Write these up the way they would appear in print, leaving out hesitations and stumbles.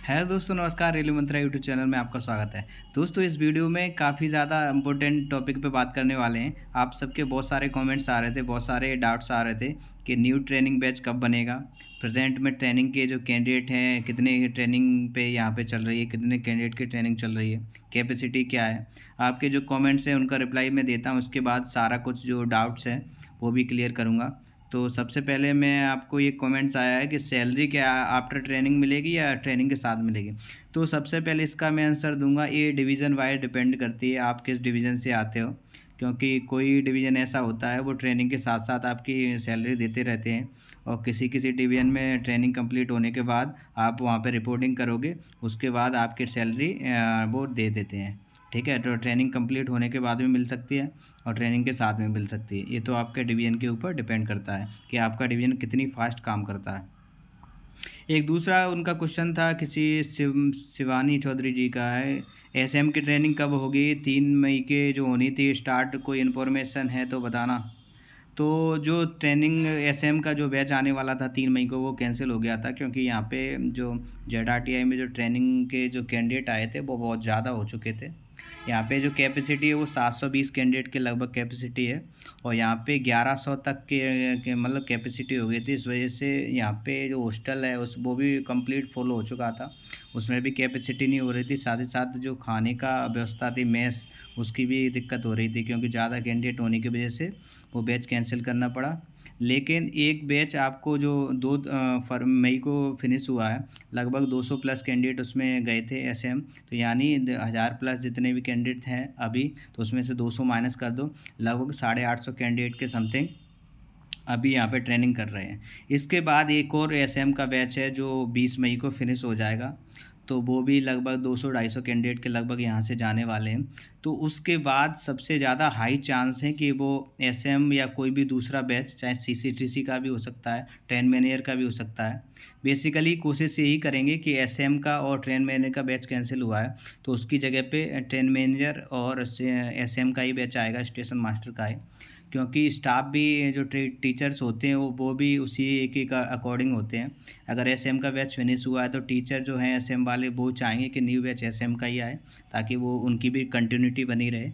Hello दोस्तों, नमस्कार। Railway मंत्रा YouTube channel में आपका स्वागत है। दोस्तों, इस वीडियो में काफ़ी ज़्यादा इम्पोर्टेंट टॉपिक पे बात करने वाले हैं। आप सबके बहुत सारे कमेंट्स आ रहे थे, बहुत सारे डाउट्स आ रहे थे कि न्यू ट्रेनिंग बैच कब बनेगा। प्रेजेंट में ट्रेनिंग के जो कैंडिडेट हैं, कितने ट्रेनिंग पे यहाँ पे चल रही है, कितने कैंडिडेट की ट्रेनिंग चल रही है, कैपेसिटी क्या है। आपके जो कमेंट्स हैं उनका रिप्लाई मैं देता हूँ, उसके बाद सारा कुछ जो डाउट्स हैं वो भी क्लियर करूँगा। तो सबसे पहले मैं आपको ये कमेंट्स आया है कि सैलरी क्या आफ्टर ट्रेनिंग मिलेगी या ट्रेनिंग के साथ मिलेगी। तो सबसे पहले इसका मैं आंसर दूंगा, ये डिवीज़न वाइज डिपेंड करती है आप किस डिवीज़न से आते हो। क्योंकि कोई डिवीज़न ऐसा होता है वो ट्रेनिंग के साथ साथ आपकी सैलरी देते रहते हैं, और किसी किसी डिवीज़न में ट्रेनिंग कंप्लीट होने के बाद आप वहाँ पे रिपोर्टिंग करोगे, उसके बाद आपकी सैलरी वो दे देते हैं। ठीक है, तो ट्रेनिंग कंप्लीट होने के बाद भी मिल सकती है और ट्रेनिंग के साथ में मिल सकती है। ये तो आपके डिवीज़न के ऊपर डिपेंड करता है कि आपका डिवीज़न कितनी फास्ट काम करता है। एक दूसरा उनका क्वेश्चन था, किसी शिवानी चौधरी जी का है, एसएम की ट्रेनिंग कब होगी? 3 मई के जो होनी थी स्टार्ट, कोई इन्फॉर्मेशन है तो बताना। तो जो ट्रेनिंग एसएम का जो बैच आने वाला था 3 मई को, वो कैंसिल हो गया था क्योंकि यहाँ पे जो जेडआरटीआई में जो ट्रेनिंग के जो कैंडिडेट आए थे वो बहुत ज़्यादा हो चुके थे। यहाँ पे जो कैपेसिटी है वो 720 कैंडिडेट के लगभग कैपेसिटी है, और यहाँ पे 1100 तक के मतलब कैपेसिटी हो गई थी। इस वजह से यहाँ पे जो हॉस्टल है उस वो भी कंप्लीट फुल हो चुका था, उसमें भी कैपेसिटी नहीं हो रही थी। साथ ही साथ जो खाने का व्यवस्था थी, मेस, उसकी भी दिक्कत हो रही थी क्योंकि ज़्यादा कैंडिडेट होने की वजह से वो बैच कैंसिल करना पड़ा। लेकिन एक बैच आपको जो 2 मई को फिनिश हुआ है, लगभग 200 प्लस कैंडिडेट उसमें गए थे एसएम। तो यानी 1000 प्लस जितने भी कैंडिडेट हैं अभी, तो उसमें से 200 माइनस कर दो, लगभग 850 कैंडिडेट के समथिंग अभी यहाँ पे ट्रेनिंग कर रहे हैं। इसके बाद एक और एसएम का बैच है जो 20 मई को फिनिश हो जाएगा, तो वो भी लगभग 200-250 कैंडिडेट के लगभग यहाँ से जाने वाले हैं। तो उसके बाद सबसे ज़्यादा हाई चांस है कि वो एसएम या कोई भी दूसरा बैच, चाहे सीसीटीसी का भी हो सकता है, ट्रेन मैनेजर का भी हो सकता है। बेसिकली कोशिश यही करेंगे कि एसएम का और ट्रेन मैनेजर का बैच कैंसिल हुआ है तो उसकी जगह पे ट्रेन मैनेजर और एसएम का ही बैच आएगा, स्टेशन मास्टर का है। क्योंकि स्टाफ भी जो टीचर्स होते हैं वो भी उसी एक का अकॉर्डिंग होते हैं। अगर एसएम का बैच फिनिश हुआ है तो टीचर जो हैं एसएम वाले वो चाहेंगे कि न्यू बैच एसएम का ही आए, ताकि वो उनकी भी कंटिन्यूटी बनी रहे।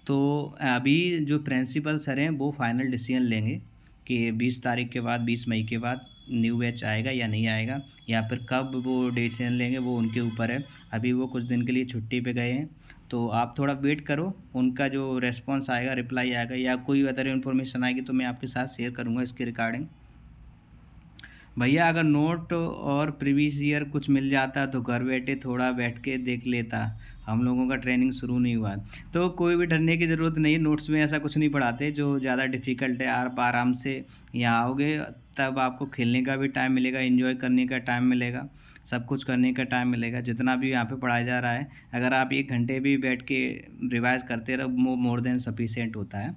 तो अभी जो प्रिंसिपल सर हैं वो फाइनल डिसीजन लेंगे कि 20 तारीख के बाद, 20 मई के बाद न्यू बैच आएगा या नहीं आएगा, या फिर कब वो डिसीजन लेंगे वो उनके ऊपर है। अभी वो कुछ दिन के लिए छुट्टी पे गए हैं, तो आप थोड़ा वेट करो, उनका जो रेस्पॉन्स आएगा, रिप्लाई आएगा या कोई अदर इन्फॉर्मेशन आएगी तो मैं आपके साथ शेयर करूँगा इसके रिगार्डिंग। भैया, अगर नोट और प्रीवियस ईयर कुछ मिल जाता तो घर बैठे थोड़ा बैठ के देख लेता, हम लोगों का ट्रेनिंग शुरू नहीं हुआ। तो कोई भी डरने की ज़रूरत नहीं, नोट्स में ऐसा कुछ नहीं पढ़ाते जो ज़्यादा डिफ़िकल्ट है। आप आराम से यहाँ आओगे तब आपको खेलने का भी टाइम मिलेगा, एंजॉय करने का टाइम मिलेगा, सब कुछ करने का टाइम मिलेगा। जितना भी यहाँ पे पढ़ाया जा रहा है, अगर आप 1 घंटे भी बैठ के रिवाइज़ करते रहो, मोर देन सफिशिएंट होता है।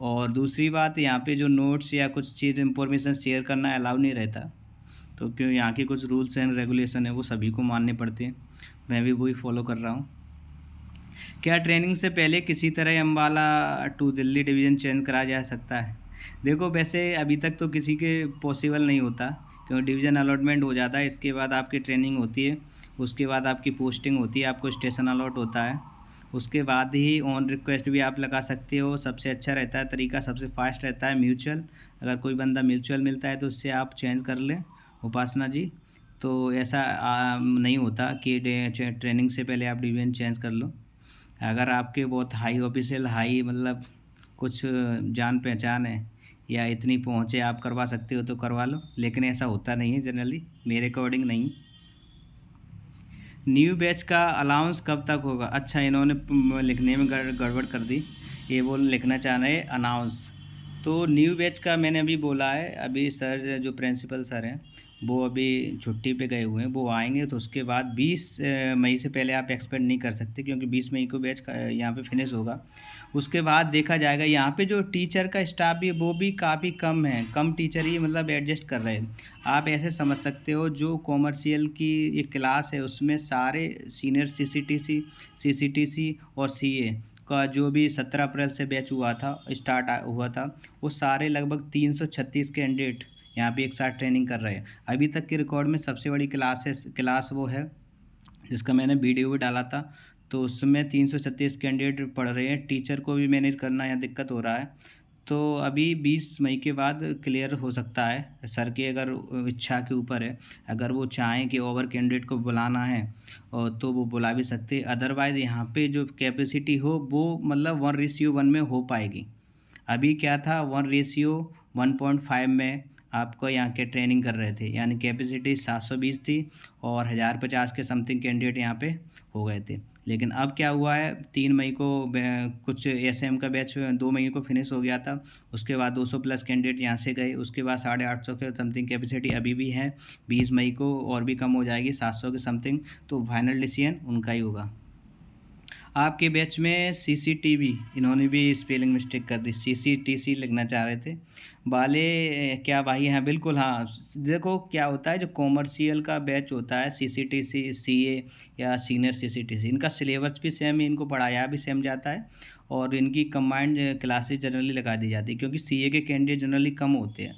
और दूसरी बात, यहाँ पे जो नोट्स या कुछ चीज़ इंफॉर्मेशन शेयर करना अलाउ नहीं रहता, तो क्यों यहाँ के कुछ रूल्स एंड रेगुलेशन है वो सभी को मानने पड़ते हैं। मैं भी वही फॉलो कर रहा हूँ। क्या ट्रेनिंग से पहले किसी तरह Ambala to Delhi division change करा जा सकता है? देखो, वैसे अभी तक तो किसी के पॉसिबल नहीं होता, क्योंकि डिवीज़न अलॉटमेंट हो जाता है, इसके बाद आपकी ट्रेनिंग होती है, उसके बाद आपकी पोस्टिंग होती है, आपको स्टेशन अलॉट होता है, उसके बाद ही ऑन रिक्वेस्ट भी आप लगा सकते हो। सबसे अच्छा रहता है तरीका, सबसे फास्ट रहता है म्यूचुअल। अगर कोई बंदा म्यूचुअल मिलता है तो उससे आप चेंज कर लें, उपासना जी। तो ऐसा नहीं होता कि ट्रेनिंग से पहले आप डिवीज़न चेंज कर लो। अगर आपके बहुत हाई ऑफिशियल, हाई मतलब कुछ जान पहचान है या इतनी पहुँच है, आप करवा सकते हो तो करवा लो, लेकिन ऐसा होता नहीं है जनरली, मेरे अकॉर्डिंग नहीं। न्यू बैच का अलाउंस कब तक होगा? अच्छा, इन्होंने लिखने में गड़बड़ कर दी, ये वो लिखना चाह रहे हैं अनाउंस। तो न्यू बैच का मैंने अभी बोला है, अभी सर जो प्रिंसिपल सर हैं वो अभी छुट्टी पे गए हुए हैं, वो आएंगे तो उसके बाद 20 मई से पहले आप एक्सपेक्ट नहीं कर सकते, क्योंकि 20 मई को बैच यहाँ पे फिनिश होगा। उसके बाद देखा जाएगा। यहाँ पे जो टीचर का स्टाफ भी वो भी काफ़ी कम है, कम टीचर ही मतलब एडजस्ट कर रहे हैं। आप ऐसे समझ सकते हो, जो कॉमर्शियल की एक क्लास है उसमें सारे सीनियर सीसीटीसी और सीए का जो भी 17 अप्रैल से बैच हुआ था, स्टार्ट हुआ था, वो सारे लगभग 336 कैंडिडेट यहाँ पे एक साथ ट्रेनिंग कर रहे हैं। अभी तक के रिकॉर्ड में सबसे बड़ी क्लास वो है जिसका मैंने वीडियो भी डाला था। तो उसमें 336 कैंडिडेट पढ़ रहे हैं, टीचर को भी मैनेज करना यहाँ दिक्कत हो रहा है। तो अभी 20 मई के बाद क्लियर हो सकता है, सर की अगर इच्छा के ऊपर है। अगर वो चाहें कि ओवर कैंडिडेट को बुलाना है और तो वो बुला भी सकते हैं, अदरवाइज़ यहाँ पे जो कैपेसिटी हो वो मतलब 1:1 में हो पाएगी। अभी क्या था, 1:1.5 में आपको यहाँ के ट्रेनिंग कर रहे थे, यानी कैपेसिटी 720 थी और 1050 के समथिंग कैंडिडेट यहाँ पे हो गए थे। लेकिन अब क्या हुआ है, 3 मई को कुछ एसएम का बैच 2 मई को फिनिश हो गया था। उसके बाद 200 प्लस कैंडिडेट यहाँ से गए, उसके बाद 850 के समथिंग कैपेसिटी अभी भी है। 20 मई को और भी कम हो जाएगी, 700 के समथिंग। तो फाइनल डिसीजन उनका ही होगा। आपके बैच में सीसीटीवी, इन्होंने भी स्पेलिंग मिस्टेक कर दी, सीसीटीसी लिखना चाह रहे थे वाले। क्या भाई, हाँ बिल्कुल, हाँ। देखो क्या होता है, जो कॉमर्शियल का बैच होता है सीसीटीसी सीए या सीनियर सीसीटीसी, इनका सिलेबस भी सेम ही, इनको पढ़ाया भी सेम जाता है और इनकी कंबाइंड क्लासेस जनरली लगा दी जाती है, क्योंकि सीए के कैंडिडेट जनरली कम होते हैं।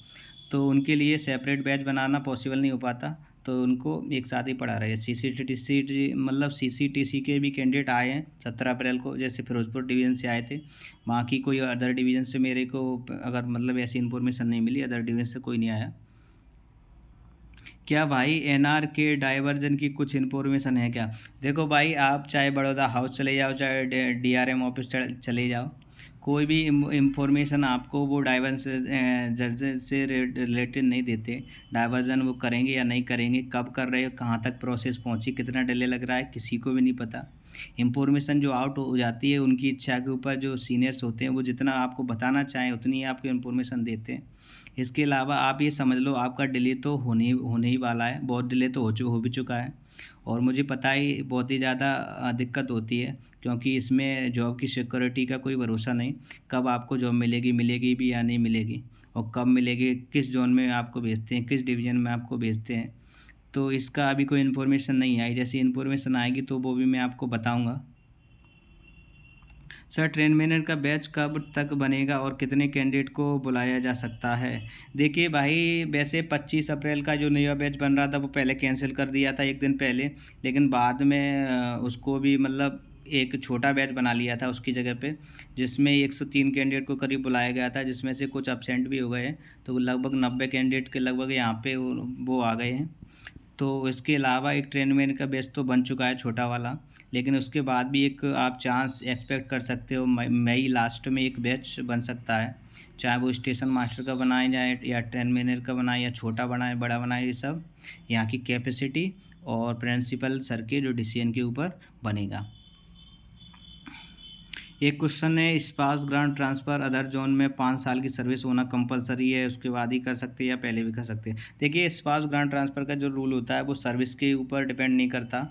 तो उनके लिए सेपरेट बैच बनाना पॉसिबल नहीं हो पाता, तो उनको एक साथ ही पढ़ा रहे हैं। सीसीटीसी मतलब सीसीटीसी के भी कैंडिडेट आए हैं 17 अप्रैल को, जैसे फिरोजपुर डिवीज़न से आए थे। बाकी कोई अदर डिवीज़न से मेरे को अगर मतलब ऐसी इन्फॉर्मेशन नहीं मिली, अदर डिवीज़न से कोई नहीं आया। क्या भाई एनआर के डाइवर्जन की कुछ इन्फॉर्मेशन है क्या? देखो भाई, आप चाहे बड़ौदा हाउस चले जाओ, चाहे डीआरएम ऑफिस चले जाओ, कोई भी इंफॉर्मेशन आपको वो डाइवर्जन जर्जन से रिलेटेड नहीं देते। डाइवर्जन वो करेंगे या नहीं करेंगे, कब कर रहे हो, कहाँ तक प्रोसेस पहुँची, कितना डिले लग रहा है, किसी को भी नहीं पता। इंफॉर्मेशन जो आउट हो जाती है उनकी इच्छा के ऊपर, जो सीनियर्स होते हैं वो जितना आपको बताना चाहें उतनी ही आपको इन्फॉर्मेशन देते हैं। इसके अलावा आप ये समझ लो, आपका डिले तो होने होने ही वाला है, बहुत डिले तो हो भी चुका है। और मुझे पता ही बहुत ही ज़्यादा दिक्कत होती है, क्योंकि इसमें जॉब की सिक्योरिटी का कोई भरोसा नहीं, कब आपको जॉब मिलेगी, मिलेगी भी या नहीं मिलेगी, और कब मिलेगी, किस जोन में आपको भेजते हैं, किस डिवीज़न में आपको भेजते हैं। तो इसका अभी कोई इन्फॉर्मेशन नहीं आई, जैसी इन्फॉर्मेशन आएगी तो वो भी मैं आपको बताऊँगा। सर, ट्रेन मैनेजर का बैच कब तक बनेगा और कितने कैंडिडेट को बुलाया जा सकता है? देखिए भाई, वैसे 25 अप्रैल का जो नया बैच बन रहा था वो पहले कैंसिल कर दिया था एक दिन पहले, लेकिन बाद में उसको भी मतलब एक छोटा बैच बना लिया था उसकी जगह पे, जिसमें 103 कैंडिडेट को करीब बुलाया गया था, जिसमें से कुछ अब्सेंट भी हो गए हैं। तो लगभग 90 कैंडिडेट के लगभग यहाँ पे वो आ गए हैं। तो इसके अलावा एक ट्रेन मैन का बैच तो बन चुका है छोटा वाला, लेकिन उसके बाद भी एक आप चांस एक्सपेक्ट कर सकते हो, मई लास्ट में एक बैच बन सकता है। चाहे वो स्टेशन मास्टर का बनाया जाए या ट्रेन मैनेजर का बनाए या छोटा बनाए बड़ा बनाए, ये सब यहाँ की कैपेसिटी और प्रिंसिपल सर के जो डिसीजन के ऊपर बनेगा। एक क्वेश्चन है, spouse grant transfer other zone में 5 साल की सर्विस होना कंपलसरी है, उसके बाद ही कर सकते हैं या पहले भी कर सकते हैं? देखिए, स्पाउस ग्रांट ट्रांसफ़र का जो रूल होता है वो सर्विस के ऊपर डिपेंड नहीं करता।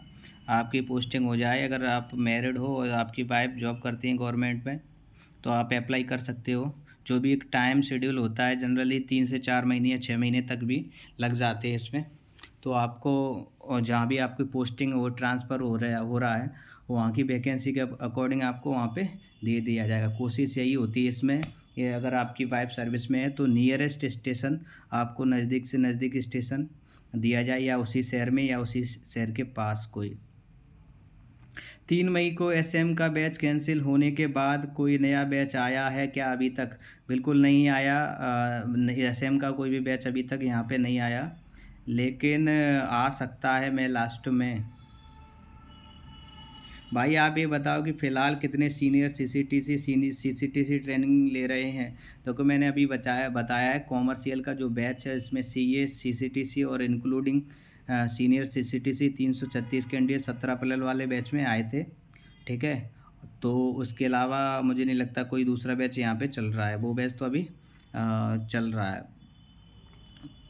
आपकी पोस्टिंग हो जाए, अगर आप मैरिड हो और आपकी वाइफ जॉब करती हैं गवर्नमेंट में, तो आप अप्लाई कर सकते हो। जो भी एक टाइम शेड्यूल होता है, जनरली 3 से 4 महीने या 6 महीने तक भी लग जाते हैं इसमें। तो आपको, और जहाँ भी आपकी पोस्टिंग वो ट्रांसफ़र हो रहा है, वहाँ की वैकेंसी के अकॉर्डिंग आपको वहाँ पे दे दिया जाएगा। कोशिश यही होती है इसमें, ये अगर आपकी वाइफ सर्विस में है तो नियरेस्ट स्टेशन आपको नज़दीक से नज़दीक स्टेशन दिया जाए, या उसी शहर में या उसी शहर के पास कोई। 3 मई को एसएम का बैच कैंसिल होने के बाद कोई नया बैच आया है क्या अभी तक? बिल्कुल नहीं आया, एसएम का कोई भी बैच अभी तक यहाँ पे नहीं आया, लेकिन आ सकता है मैं लास्ट में। भाई आप ये बताओ कि फ़िलहाल कितने सीनियर सीसीटीसी ट्रेनिंग ले रहे हैं? देखो, मैंने अभी बताया है कॉमर्शियल का जो बैच है इसमें सीए सीसीटीसी और इंक्लूडिंग सीनियर सीसीटीसी 336 कैंडिडेट 17 अप्रैल वाले बैच में आए थे। ठीक है, तो उसके अलावा मुझे नहीं लगता कोई दूसरा बैच यहाँ पे चल रहा है, वो बैच तो अभी चल रहा है।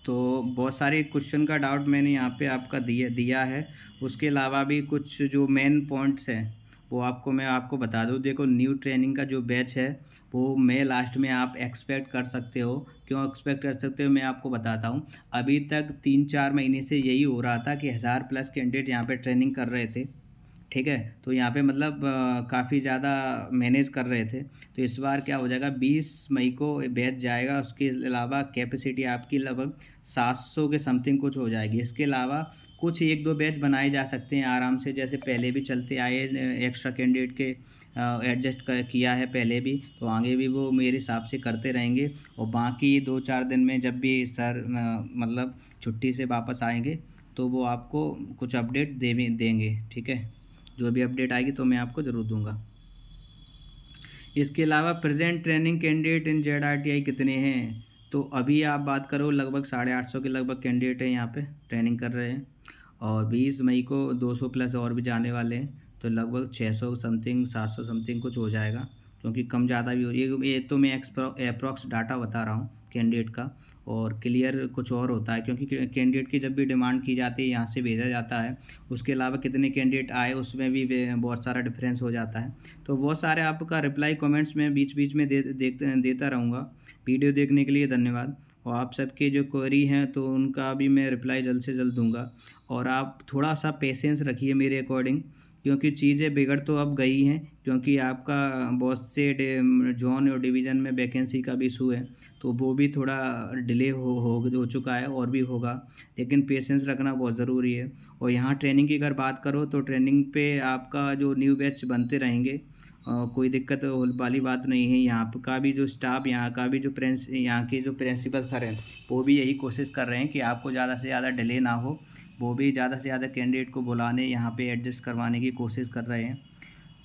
तो बहुत सारे क्वेश्चन का डाउट मैंने यहाँ पे आपका दिया है। उसके अलावा भी कुछ जो मेन पॉइंट्स हैं वो मैं आपको बता दूँ। देखो, न्यू ट्रेनिंग का जो बैच है वो मई लास्ट में आप एक्सपेक्ट कर सकते हो। क्यों एक्सपेक्ट कर सकते हो, मैं आपको बताता हूँ। अभी तक 3-4 महीने से यही हो रहा था कि 1000+ कैंडिडेट यहाँ पे ट्रेनिंग कर रहे थे। ठीक है, तो यहाँ पे मतलब काफ़ी ज़्यादा मैनेज कर रहे थे। तो इस बार क्या हो जाएगा, 20 मई को बैच जाएगा, उसके अलावा कैपेसिटी आपकी लगभग 700 के समथिंग कुछ हो जाएगी। इसके अलावा कुछ 1-2 बैच बनाए जा सकते हैं आराम से, जैसे पहले भी चलते आए एक्स्ट्रा कैंडिडेट के एडजस्ट किया है पहले भी, तो आगे भी वो मेरे हिसाब से करते रहेंगे। और बाकी 2-4 दिन में जब भी सर मतलब छुट्टी से वापस आएंगे तो वो आपको कुछ अपडेट देंगे, ठीक है। जो भी अपडेट आएगी तो मैं आपको ज़रूर दूंगा। इसके अलावा present training candidate in ZRTI कितने हैं, तो अभी आप बात करो लगभग 850 के लगभग कैंडिडेट हैं यहाँ पे ट्रेनिंग कर रहे हैं। और 20 मई को 200 प्लस और भी जाने वाले हैं, तो लगभग 600 समथिंग 700 समथिंग कुछ हो जाएगा, क्योंकि कम ज़्यादा भी हो ये तो मैं अप्रॉक्स डाटा बता रहा हूँ कैंडिडेट का। और क्लियर कुछ और होता है, क्योंकि कैंडिडेट की जब भी डिमांड की जाती है यहाँ से भेजा जाता है, उसके अलावा कितने कैंडिडेट आए उसमें भी बहुत सारा डिफरेंस हो जाता है। तो बहुत सारे आपका रिप्लाई कमेंट्स में बीच बीच में देता रहूँगा। वीडियो देखने के लिए धन्यवाद। और आप सबके जो क्वेरी हैं तो उनका भी मैं रिप्लाई जल्द से जल्द दूंगा। और आप थोड़ा सा पेशेंस रखिए मेरे अकॉर्डिंग, क्योंकि चीज़ें बिगड़ तो अब गई हैं, क्योंकि आपका बहुत से जोन और डिवीज़न में वैकेंसी का भी इशू है, तो वो भी थोड़ा डिले हो चुका है और भी होगा। लेकिन पेशेंस रखना बहुत ज़रूरी है। और यहाँ ट्रेनिंग की अगर बात करो तो ट्रेनिंग पे आपका जो न्यू बैच बनते रहेंगे, कोई दिक्कत वाली बात नहीं है। यहाँ का भी जो स्टाफ, यहाँ का भी जो यहाँ के जो प्रिंसिपल सर हैं, वो भी यही कोशिश कर रहे हैं कि आपको ज़्यादा से ज़्यादा डिले ना हो। वो भी ज़्यादा से ज़्यादा कैंडिडेट को बुलाने, यहाँ पे एडजस्ट करवाने की कोशिश कर रहे हैं।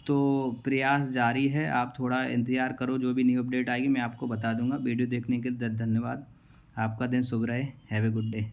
तो प्रयास जारी है, आप थोड़ा इंतज़ार करो, जो भी न्यू अपडेट आएगी मैं आपको बता दूंगा। वीडियो देखने के लिए धन्यवाद। आपका दिन शुभ रहे। Have a good day.